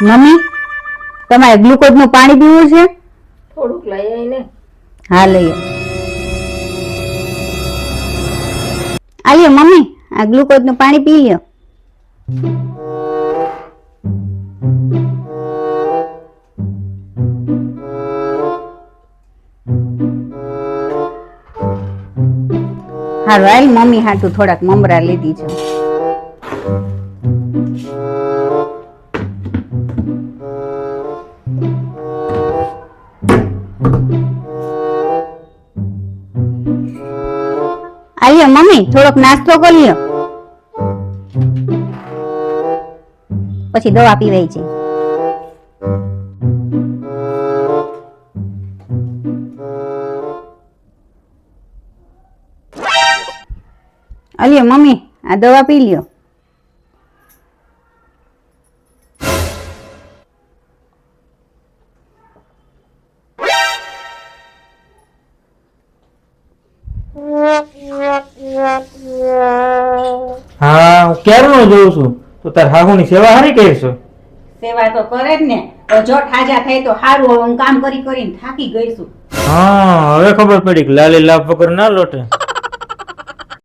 Mummy તમારે glucose નું પાણી પીવું છે? થોડુંક લઈ આવીને. હા લઈએ. આલ્યો મમ્મી, આ ગ્લુકોઝ નું પાણી પી લ્યો. હારું હાલ મમ્મી હાટું થોડાક મમરા લીધી છે. આલ્યો મમ્મી થોડોક નાસ્તો કરી લ્યો, પછી દવા પીવાય છે. આલ્યો મમ્મી આ દવા પી લ્યો. હા હું ક્યારનો જોઉં છું. તો તાર હાહુની સેવા હારી કરે છે. સેવા તો કરે જ ને. તો જો ઠાજા થઈ તો હારું. હવે હું કામ કરી કરીને થાકી ગઈ છું. હા હવે ખબર પડી કે લાલી લાભ વગર ના લોટે.